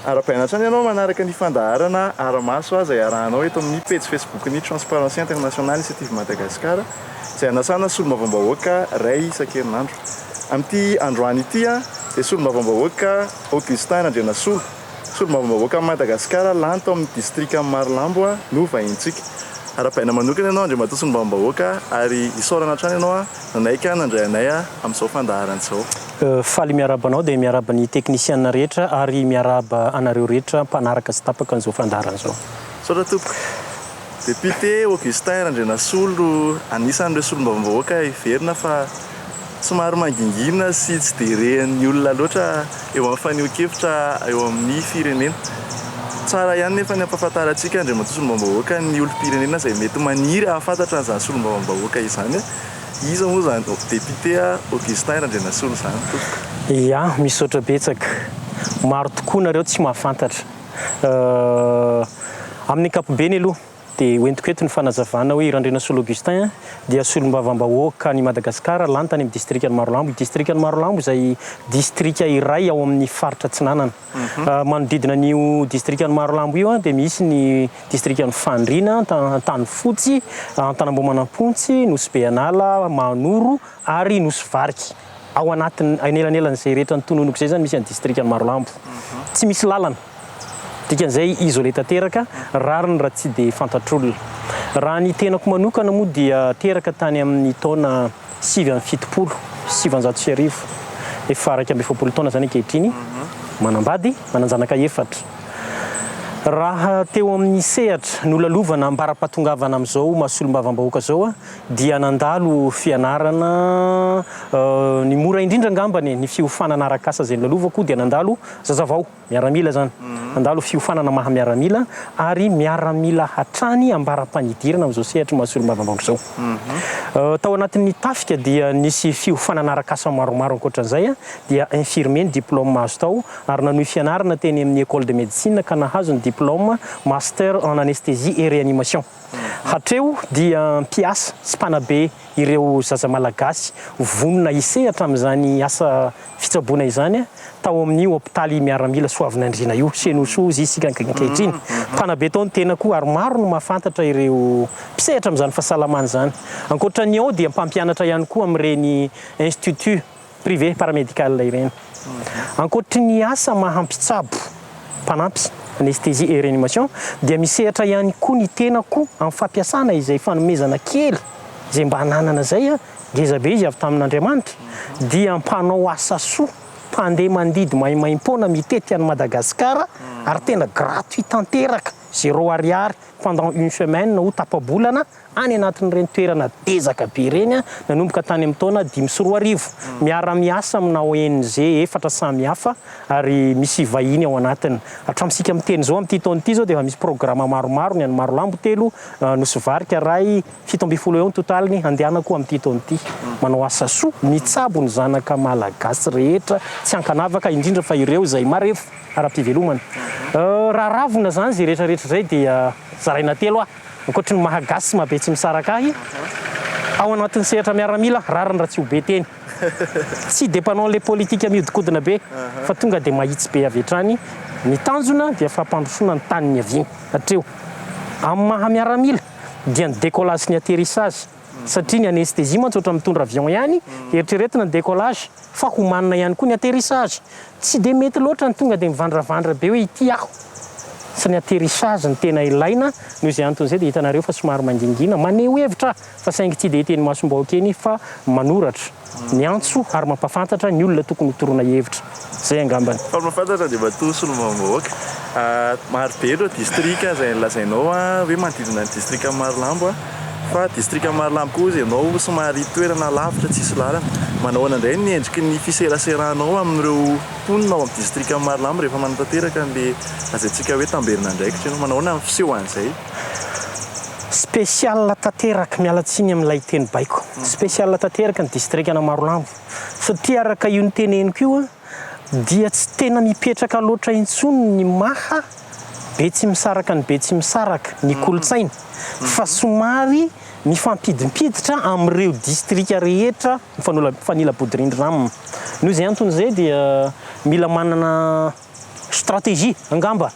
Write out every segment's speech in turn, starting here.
Ara-pianatra ianao manaraka ny fandaharana aramaso izay arahanao eto amin'ny page Facebook ny Transparency International Initiative Madagascar izay anasana solombavambahoaka ray isan-kerinandro. Amin'ity androany ity dia solombavambahoaka Augustin Andrianasolo, solombavambahoaka Madagascar lanto amin'ny distrika Marolambo no vahintsika. Ara-piaina manokana ianao andriamatoa solombavambahoaka ary isaorana hatrany ianao nanaika nandray anay amin'izao fandaharana izao. Faly miaraba anao dia miaraba ny teknisiana rehetra ary miaraba anareo rehetra mpanaraka sy tapaka an'izao fandaharana izao. Saotra tompoko. Député Augustin Andrianasolo anisan'ireo solombavambahoaka iverina fa somary mangingina sy tsy dia rehan'ny olona loatra eo amin'ny faneho-kevitra eo amin'ny firenena. Tsara ihany nefa ny ampahafantarantsika andriamatoa solombavambahoaka ny olom-pirenena izay mety maniry ahafantatra an'izany solombavambahoaka izany. Iza moa zany député Augustin Andrianasolo zany tompoko? Ya, misaotra betsaka. Maro tokoa nareo tsy mahafantatra. Amin'ny ankapobeny aloha dia hoentiko eto ny fanazavana hoe Andrianasolo Augustin dia solombavambahoaka ny Madagasikara lantany amin'ny distrikan'ny Marolambo. Distrikan'ny Marolambo izay distrika iray ao amin'ny faritra Atsinanana. Manodidina an'io distrikan'ny Marolambo io dia misy ny distrikan'ny Fandriana, Tanofotsy, Antanambomanampontsy, Nosy-Beanala, Manoro ary Nosy-Variky. Ao anatiny anelanelan'izay rehetra ny tononoko izay zany misy ny distrikan'ny Marolambo. Tsy misy lalana. Dikan'izay isolé tanteraka, rariny raha tsy dia fantatr'olona. Raha ny tenako manokana moa dia teraka tany amin'ny taona 770, 710. Efa 120 taona zany ankehitriny. Manambady, mananjanaka efatra. Raha teo amin'ny sehatra nolalovana ambara-patongavana amin'izao mahasolom-bavambahoaka zao dia nandalo fianarana ny mora indrindra angambany ny fiofanana arak'asa izay nolalovako dia nandalo zazavao miaramila zany. Nandalo fiofanana maha miaramila ary miaramila hatrany ambara-panidirana amin'izao sehatra mahasolom-bavambahoaka zao. Tao anatin'ny tafika dia nisy fiofanana arak'asa maromaro ankoatran'izay dia infirmier ny diplôme mahazo tao ary nanohy fianarana teny amin'ny école de médecine ka nahazo ny diplôme master en anesthésie et réanimation. Hatreo dia mpiasa sy mpanabe ireo zaza malagasy vonona isehatra amin'izany asa fitsaboana izany tao amin'ny hôpitaly miaramila Soavinandriana io, Senosozy isika ankehitriny. Mpanabe tao ny tena koa ary maro no mahafantatra ireo mpisehatra amin'izany fahasalamana izany. Ankoatran'ny ao dia mpampianatra ihany koa amin'ireny institut privé paramédical ireny. Ankoatran'ny asa mahampitsabo mpanampy anesthésie et réanimation dia misehatra ihany koa ny tenako amin'ny fampiasana izay fanomezana kely izay mba hananana izay ngezabe izy avy tamin'Andriamanitra dia mpanao asa soa, mpandeha mandidy maimaimpona mitety any Madagasikara ary tena gratuit tanteraka 0 ariary pendant une semaine ou tapa-bolana any anatin'ireny toerana dezaka be ireny nanomboka tany amin'ny taona 5 miara-miasa amina ONG efatra samy hafa ary misy vahiny ao anatiny. Hatramintsika miteny zao amin'ity taona ity zao dia misy programma maromaro ny any Marolambo 3, Nosy-Variky ray 17 eo ny totaliny andehanako amin'ity taona ity. Manao asa soa mitsabo ny zanaka malagasy rehetra tsy ankanavaka indrindra fa ireo izay marefo ara-pivelomana. Raha ravina zany zay rehetrarehetra zay dia zaraina telo ankoatra ny mahagasy mabe tsy misaraka ahy ao anatin'ny sehatra miaramila rariny raha tsy ho be teny. Tsy dépendant les politika miodikodina be fa tonga dia mahitsy be avy hatrany ny tanjona dia fampandrosoana ny tany ny aviany. Hatreo amin'ny maha miaramila dia ny décollage sy ny atterrissage satria ny anesthésie mantsy mitondra avion ihany eritreretina ny décollage fa homanina ihany koa ny atterrissage. Tsy dia mety loatra ny tonga dia mivandravandra be hoe ity aho sy ny atterrissage ny tena ilaina noho izay anton'izay dia hitanareo fa somary mangingina maneho hevitra fa saingy tsy dia hiteny masombahoaka eny fa manoratra ny antso ary mampafantatra ny olona tokony hotorona hevitra zay angambany. Fa mahafantatra dia matoa solombavambahoaka maro be ireo distrika izay lazainao hoe manodidina ny distrika Marolambo fa distrika Marolambo koa izy ianao somary toerana lavitra tsisy lalana. Manao anandray ny endriky ny fiseraseranao amin'ireo mponina ao amin'ny distrika Marolambo rehefa manatanteraka an'ilay azaintsika hoe Tamberinandraikitra ianao manao ahoana ny fiseho an'izay? Spécial tanteraka mialatsiny amin'ilay teny baiko. Spécial tanteraka ny distrikana Marolambo satria araka io ny teneniko io dia tsy tena mipetraka loatra intsony ny maha be tsy misaraka ny be tsy misaraka ny kolotsaina fa somary mifampidimpiditra amin'ireo distrika rehetra mifanila-bodirindrina aminy. Noho izay anton'izay dia mila manana stratégie angamba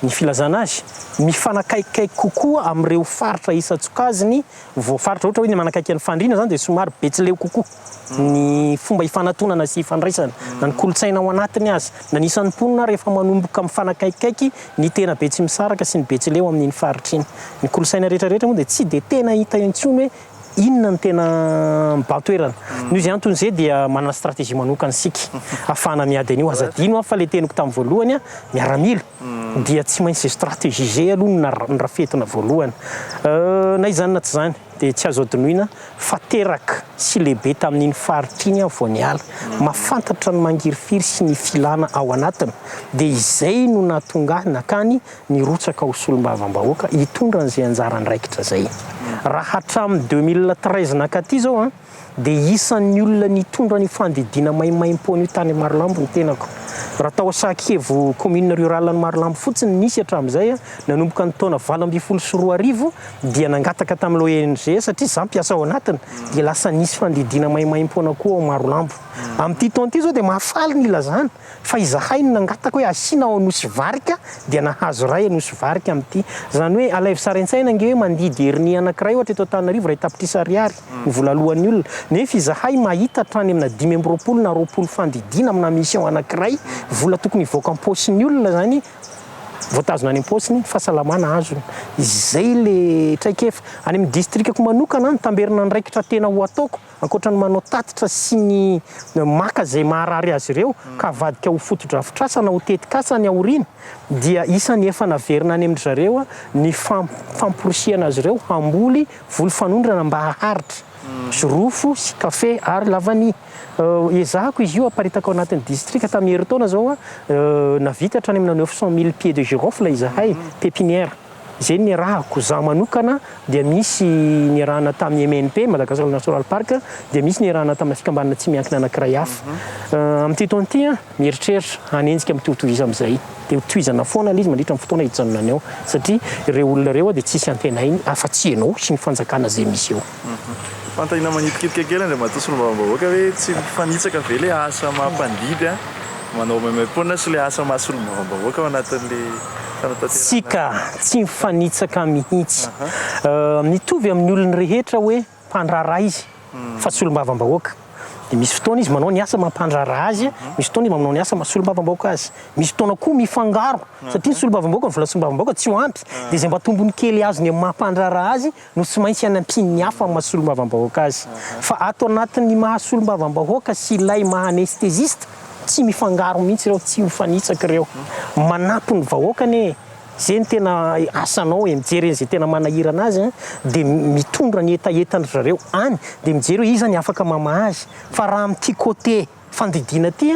ny filazana azy mifanakaikikaiky kokoa am'ireo faritra isan-tsokaziny voafaritra ohatra hoe ny manakaiky ny fandriana zany dia somary betsileo kokoa ny fomba ifanantonana sy ifandraisana na ny kolotsaina ao anatiny azy na nisan'ny mponina rehefa manomboka mifanakaikikaiky ny tena be tsy misaraka sy ny betsileo amin'iny faritra iny ny kolotsaina rehetrarehetra moa dia tsy dia tena hita intsony hoe inona ny tena mibatoerana noho izy anton'izay dia manana stratégie manokana sika ahafahana miady an'io azadino fa le teniko tamin'ny voalohany a miaramila dia tsy maintsy zay stratégie zay aloha ny rafetina voalohany na izany na tsy zany dia tsy azo adinoina fa teraka sy lehibe tamin'iny faritra iny vao niala mahafantatra ny mangirifiry sy ny filana ao anatiny dia izay no nahatonga nakany ny rotsaka ho solombavam-bahoaka hitondra n'izay anjara ndraikitra zay raha hatramin'ny 2013 nakaty zao a dia isan'ny olona nitondra ny fandidiana maimaim-poana io tany Marolambo ny tenako raha tao Sakevo commune rurale ny Marolambo fotsiny nisy hatramin'izay a nanomboka ny taona 2014 dia nangataka tamin'ilay ONG satria za mpiasa ao anatiny dia lasa nisy fandidiana maimaim-poana koa ao Marolambo amin'ity taona ity zao dia mahafaly ny ilazana fa izahay no nangataka hoe asiana ao Anosy Varika dia nahazo ray Anosy Varika amin'ity zany hoe alaivo saraintsaina ange hoe mandidy heriny anankiray ohatra eto Antananarivo ray tapitrisa ariary ny vola alohan'ny olona nefa izahay mahita hatrany amina 5 na 20 fandidiana amina mission anankiray vola tokony hivoaka am-paosin'ny olona zany voatazona any am-paosiny fahasalamana azony izay le traikefa any amin'ny distrikako manokana ny tamberina ndraikitra tena ho ataoko ankoatra ny manao tatitra sy ny maka zay maharary azy ireo ka vadika ho fotodrafitrasana ho tetikasa ny aoriana dia isan'ny efa naverina any amin'ny zareo ny famporosiana azy ireo hamboly voly fanondrana mba haharitra sorofo sy kafe ary lavany ezahako izy io aparitaka ao anatin'ny district tamin'ny herintaona zao navita hatrany amina 900 000 pieds de girofle izahay pépinière zay ny rahako za manokana dia misy ny rahana tamin'ny MNP Madagascar National Park dia misy ny rahana tamin'ny fikambanana tsy miankina anankiray hafa amin'ity taona ity mieritreritra hanenjika mitovitovisa amin'izay dia tohizana foana ilay izy mandritra amin'ny fotoana hijanonany ao satria ireo olona ireo dia tsisy antena iny afa-tsy ianao sy ny fanjakana zay misy eo fantahina manitikitika kely andra mahatao solombavam-bahoaka hoe tsy mifanitsaka ve le asa mahampandidy manao maimaim-poana sy le asa mahasolombavam-bahoaka ao anatin'le sika tsy mifanitsaka mihitsy mitovy amin'ny olona rehetra hoe mpandraraha izy fa solombavam-bahoaka dia misy fotoana izy manao ny asa mampandraraha azy misy fotoana izy manao ny asa mahasolombavam-bahoaka azy misy fotoana koa mifangaro satria ny solombavam-bahoaka ny vola solombavam-bahoaka tsy ho ampy dia izay mba tombony kely azony amin'ny mampandraraha azy no tsy maintsy hanampiny hafa amin'ny mahasolombavam-bahoaka azy fa ato anatin'ny mahasolombavam-bahoaka sy ilay maha-anestésiste tsy mifangaro mihitsy ireo tsy mifanitsaka ireo manampy ny vahoakany zay ny tena asanao mijery zay tena manahirana azy dia mitondra ny etaetany zareo any dia mijery hoe iza ny afaka mama azy fa raha amin'ity côté fandidiana aty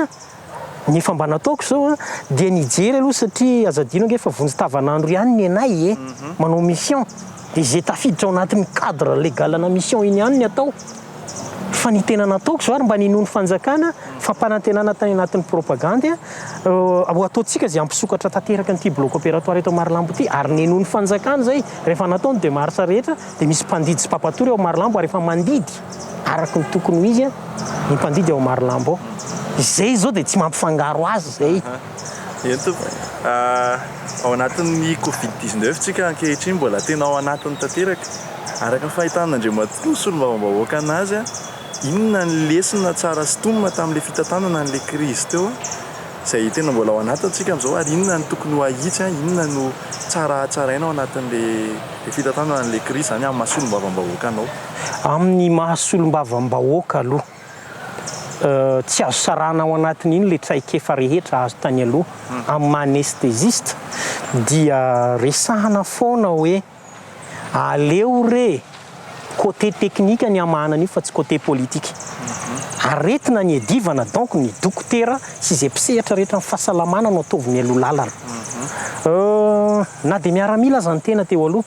ny efa mba nataoko zao dia nijery aloha satria azadino ange efa vonjy-tavanandro ihany ny anay manao mission dia zay tafiditra ao anatin'ny cadre légalana mission iny ihany ny atao fa ny tena nataoko zao ary mba ninony fanjakana fampanantenana tany anatin'ny propagande ataontsika zay ampisokatra tanteraka nyity bloc opératoire eto Marolambo ity ary ninony fanjakana zay rehefa nataony dia marsa rehetra dia misy mpandidy sy mpapatory ao Marolambo ary efa mandidy araky ny tokony ho izy ny mpandidy ao Marolambo zay zao dia tsy mampifangaro azy zay ao anatin'ny Covid-19 tsika ankehitriny mbola tena ao anatin'ny tanteraka araka fahitan'Andriamatoa solombavam-bahoaka anazy inona ny lesona tsara sy tonona tamin'le fitantanana n'le crise teo izay tena mbola ao anatintsika amin'izao ary inona ny tokony ho ahitsy inona no tsaraina ao anatin'le fitantanana n'le crise zany amin'ny mahasolombavam-bahoaka anao amin'ny mahasolombavam-bahoaka aloha tsy azo sarana ao anatiny iny le traikefa rehetra azo tany aloha amin'ny maha-anestésiste dia resahana foana hoe aleo re côté technique ny amahana an'io fa tsy côté politique aretina ny edivana donc ny dokotera sy izay mpisehatra rehetra ny fahasalamana no ataovy ny aloha lalana na dia miaramila aza ny tena teo aloha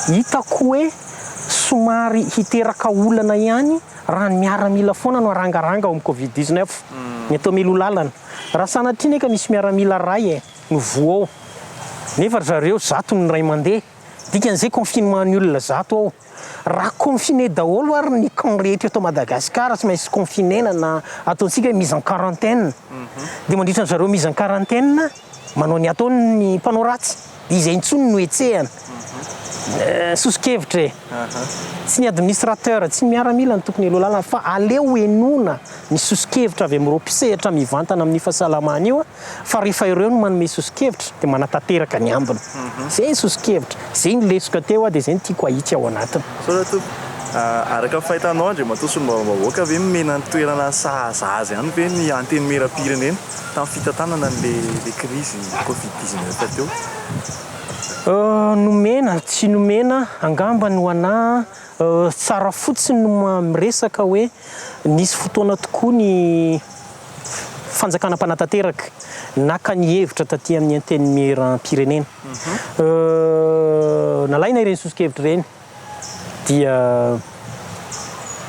hitako hoe somary hiteraka olana ihany raha ny miaramila foana no arangaranga ao amin'ny Covid-19 ny atao milo lalana raha sanatria neka misy miaramila ray no voa ao nefa zareo zato ny ray mandeha dikan'izay confinement ny olona zato ao raha confiné daholo ary ny camp rehetra eto Madagasikara tsy maintsy confinéna na ataontsika hoe mise en quarantaine dia mandritra ny zareo mise en quarantaine manao ny ataony mpanao ratsy izay intsony no etsehana sosikevitra tsy ny administrateur tsy miaramila ny tokony aloha lalana fa aleo enona ny sosikevitra avy amin'ireo mpisehatra mivantana amin'ny fahasalamana io fa rehefa ireo no manome sosikevitra dia manatanteraka ny ambiny zay ny sosikevitra zay ny lesoka teo dia zay ny tiako ahitsy ao anatiny araka fahitanao andre matosony mbahoaka ve mimena ny toerana sahazaza ihany ve ny anteny mera-pirenena tamin'ny fitantanana le crise Covid-19 teo nomena tsy nomena angamba no ana tsara fotsiny no miresaka hoe nisy fotoana tokoa ny fanjakana mpanatanteraka naka ny hevitra taty amin'ny anteny mera-pirenena nalaina ireny sosikevitra ireny dia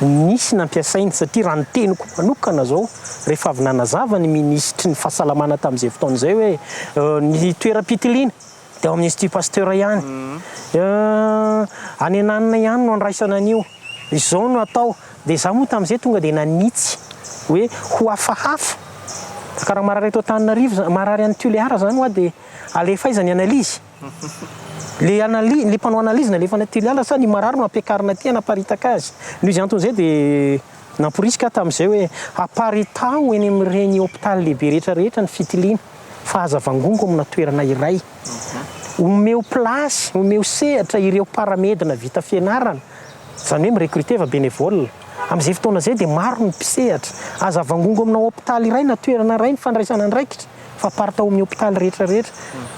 nisy nampiasainy satria raha ny teniko manokana zao rehefa avy nanazava ny ministry ny fahasalamana tamin'izay fotoan'izay hoe ny toeram-pitiliana dia ao amin'ny Institut Pasteur ihany any ananina ihany no andraisana an'io izao no atao dia izaho moa tamin'izay tonga dia nanitsy hoe ho hafahafa karaha marary eto Antananarivo marary any Tuléar zany hoa dia alefa aiza ny analizy le mpanao analizy na lefa Tuléar sa ny marary no ampiakarina aty anaparitaka azy noho izy anton'izay dia namporisika tamin'izay hoe aparitao eny amin'ireny hôpitaly lehibe rehetrarehetra ny fitiliana fa aza vangongo amina toerana iray omeo plasy omeo sehatra ireo paramedina vita fianarana zany hoe mirecruteva bénévole amin'izay fotoana zay dia maro ny mpisehatra aza vangongo amina hôpitaly iray na toerana iray ny fandraisana andraikitra fa parita amin'ny hôpitaly rehetrarehetra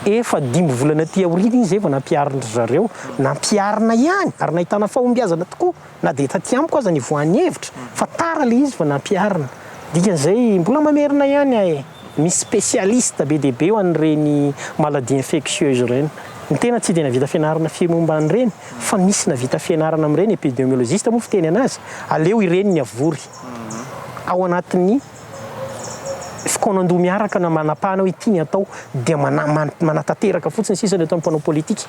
efa 5 volana ty aorina izy vao nampiarina zareo nampiarina ihany ary nahitana fahombiazana tokoa na dia taty amiko aza ny voan'ny hevitra fa tara le izy vao nampiarina dikan'izay mbola mamerina ihany misy spécialiste be dia be ho an'ireny maladie infectieuse ireny ny tena tsy dia navita fianarana momba an'ireny fa misy navita fianarana amin'ireny épidémiologiste moa fiteny anazy aleo ireny ny avory ao anatin'ny fikoanandoha miaraka na manapahana hoe ity ny atao dia manatanteraka fotsiny sisa ny atao mpanao politika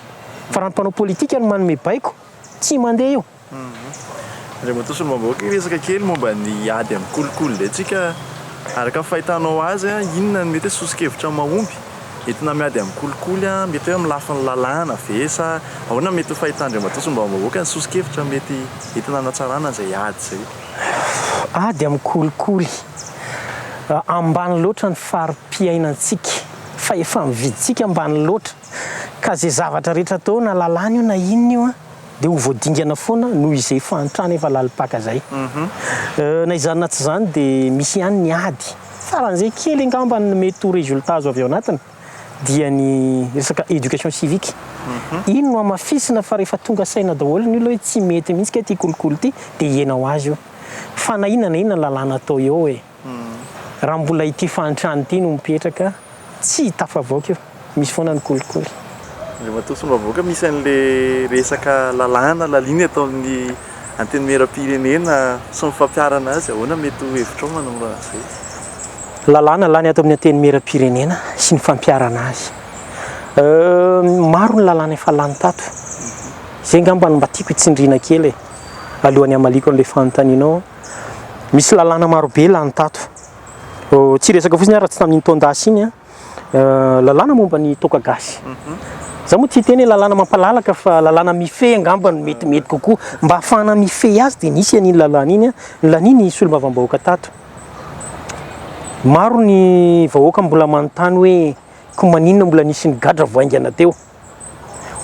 fa raha ny mpanao politika no manome baiko tsy mandeha eo Andray matosony mambahoaka resaka kely momba ny ady amin'ny kolokolo dia tsika araka fahitanao azy inona ny mety hoe sosikevitra mahomby entina miady amin'ny kolikoly mety hoe amin'ny lafiny lalàna ve sa ahoana mety ho fahitandray matosony mba mambahoaka ny sosikevitra mety entina hanatsarana zay ady zay ady amin'ny kolikoly ambany loatra ny farim-piainantsika fa efa mividitsika ambany loatra ka zay zavatra rehetra atao na lalàna io na inona io dia ho voadingana foana noho izay fantrana efa lalipaka zay na izany na tsy zany dia misy ihany ny ady faran'izay kely angamba ny mety ho résultat azo avy ao anatiny dia ny resaka éducation civique ino no amafisina fa rehefa tonga saina daholo ny olona hoe tsy mety mihitsy ka ty kolikoly ty dia hienao azy io fa na inona na inona lalàna atao eo raha mbola ity fantrano ity no mipetraka tsy tafavoaka io misy foana ny kolikoly matosony mavoaka misy an'le resaka lalàna laliny atao amin'ny anteny mera-pirenena sy mifampiarana azy ahoana mety ho hevitrao manao raha zay lalàna lany ato amin'ny anteny mera-pirenena sy ny fampiarana azy maro ny lalàna efa lany tato zay ngamba no mba tiako hitsindriana kely alohan'ny amaliko an'le fanontanianao misy lalàna marobe lany tato tsy resaka fotsiny raha tsy tamin'ny tondasy iny lalàna momba ny toka gasy za moa tsy hiteny hoe lalàna mampalalaka fa lalàna mifehy angamba no metimety kokoa mba ahafahana mifehy azy dia nisy an'iny lalàna iny laniny solombavambahoaka tato maro ny vahoaka mbola manontany hoe ko maninona mbola nisy ny gadra voaingana teo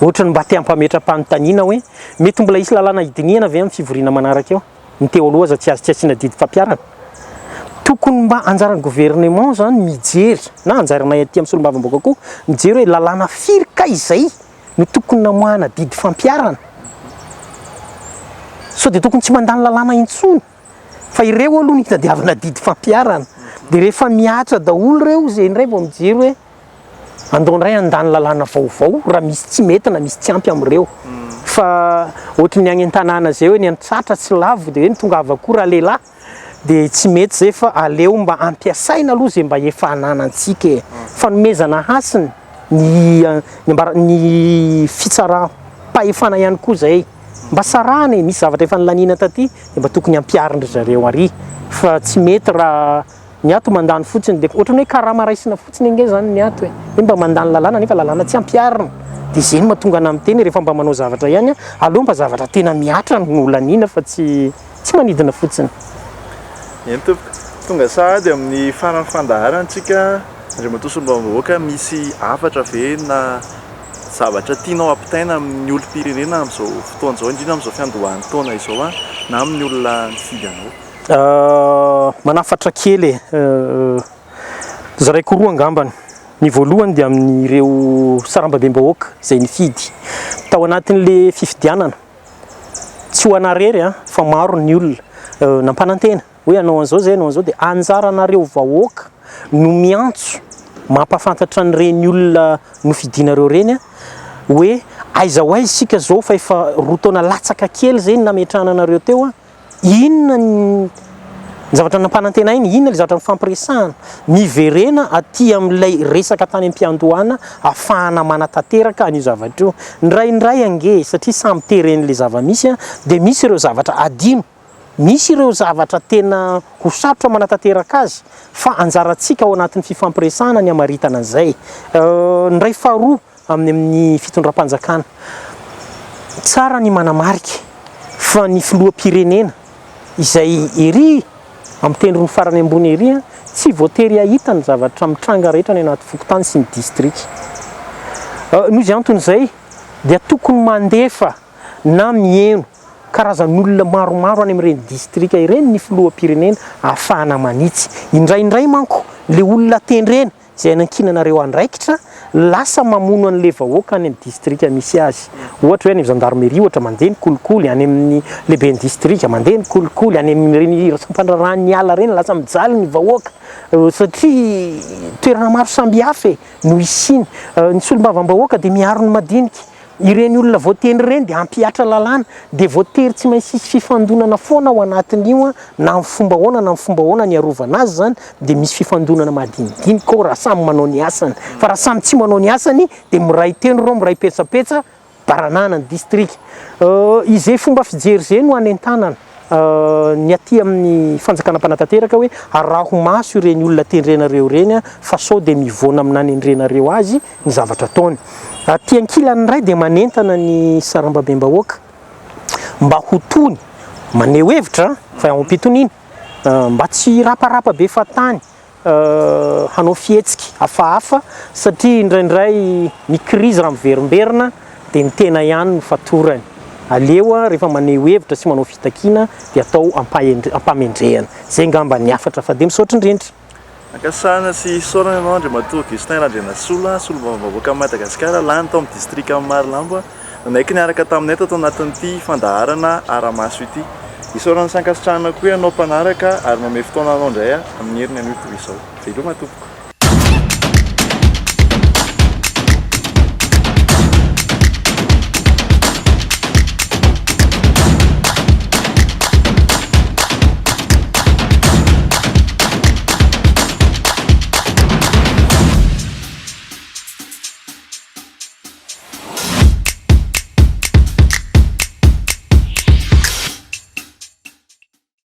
ohatra ny mba te hampametra-panontaniana hoe mety mbola isy lalàna hidinihana avy amin'ny fivoriana manaraka eo ny teo aloha aza tsy azy tsy asiana didy fampiarana tokony mba anjaran'ny gouvernement zany mijery na anjaranay aty amin'ny solombavambahoaka koa mijery hoe lalàna firika izay no tokony namoahana didy fampiarana so dia tokony tsy mandany lalàna intsony fa ireo aloha ny hitadiavana didy fampiarana dia rehefa miatra daholo reo zay indray vao mijery hoe andao indray andany lalàna vaovao raha misy tsy mety na misy tsy ampy amin'ireo fa ohatry ny agny an-tanàna zay hoe ny antratra tsy lavo dia hoe ny tonga avakoa raha lehilahy dia tsy mety zay fa aleo mba ampiasaina aloha zay mba efa ananantsika fanomezana hasiny ny fitsara-pahefana ihany koa zay mba sarana misy zavatra efa nilanina taty dia mba tokony ampiarindry zareo ary fa tsy mety raha ny ato mandany fotsiny dia ohatrany hoe karama raisina fotsiny ange zany ny ato hoe mba mandany lalàna nefa lalàna tsy ampiarina dia zay no mahatonga ana amin'ny teny rehefa mba manao zavatra ihany aloha mba zavatra tena miatra no lanina fa tsy manidina fotsiny. Eny tompoko tonga sahady amin'ny farany fandaharantsika andriamatoa misy afatra ve na zavatra tianao ampitaina amin'ny olom-pirenena amin'izao fotoana izao indrindra amin'izao fiandohan'ny taona izao na amin'ny olona nifidy anao? Manafatra kely zaraiko roa angambany. Ny voalohany dia amin'ireo sarambabem-bahoaka izay nifidy tao anatin'le fifidianana tsy ho anarery fa maro ny olona nampanantena hoe anao an'izao zay anao an'izao dia anjaranareo vahoaka no miantso mampafantatra an'ireny olona nofidianareo reny hoe aiza ho aiza isika zao fa efa roa taona latsaka kely zay ny nametrahananareo teo inona ny zavatra nampanantena iny, inona le zavatra nifampiresahana miverena aty amin'ilay resaka tany am-piandohana ahafahana manatanteraka an'io zavatra io ndraindray ange satria samy teren'le zava-misy dia misy ireo zavatra adino, misy ireo zavatra tena ho sarotra manatanteraka azy fa anjarantsika ao anatin'ny fifampiresahana ny amaritana an'izay. Ndray faharoa amin'ny fitondram-panjakana tsara ny manamarika fa ny filoham-pirenena izay ery amin'ny tendrony farany ambony ery tsy voatery ahita ny zavatra mitranga rehetra ny anaty fokontany sy ny distrika. Noho izy anton'izay dia tokony mandefa na mieno karazan'olona maromaro any amin'ireny distrika ireny ny filoham-pirenena ahafahana manitsy. Indraindray manko le olona tendrena izay nankinanareo andraikitra lasa mamono an'le vahoaka any amin'ny distrika misy azy. Ohatra hoe any gendarmerie ohatra mandeha ny kolikoly, any amin'ny lehibe ny distrika mandeha ny kolikoly, any amin'ireny rasam-pandrarahany ala reny lasa mijaly ny vahoaka satria toerana maro sambihafa no isiny. Ny solombavam-bahoaka dia miaro ny madinika. Ireny olona voatendry reny dia ampiatra lalàna dia voatery tsy maintsy misy fifandonana foana ao anatin'io na amin'ny fomba ahoana na amin'ny fomba ahoana ny arovana azy zany dia misy fifandonana madinidinika ao raha samy manao ny asany. Fa raha samy tsy manao ny asany dia miray tendro reo miray petsapetsa baranana ny distrika. Izay fomba fijery zay no anentanana ny aty amin'ny fanjakana mpanatanteraka hoe araho maso ireny olona tendrenareo reny fa sao dia mivoana amin'nanendrenareo azy ny zavatra ataony. Aty ankilany iray dia manentana ny sarambabem-bahoaka mba ho tony maneho hevitra fa ao am-pitoniana mba tsy raparapa be fatany hanao fihetsika hafahafa satria indraindray mikrizy raha miverimberina dia ny tena ihany no fatorany. Aleo rehefa maneho hevitra sy manao fitakiana dia atao ampamendrehana. Zay ngamba ny afatra fa dia misaotra indrindra. Nakasana sy saorana ianao Andriamatoa Augustin Randrianasola, solombavam-bahoaka Madagasikara lany tao amin'ny distrika Marilambo nanaiky niaraka taminay tao anatin'ity fandaharana Aramaso ity. Isaorana sankasitrahana koa ianao mpanaraka ary manome fotoana anao indray amin'ny herin'ny an'io toy izao. Veloma tompoko.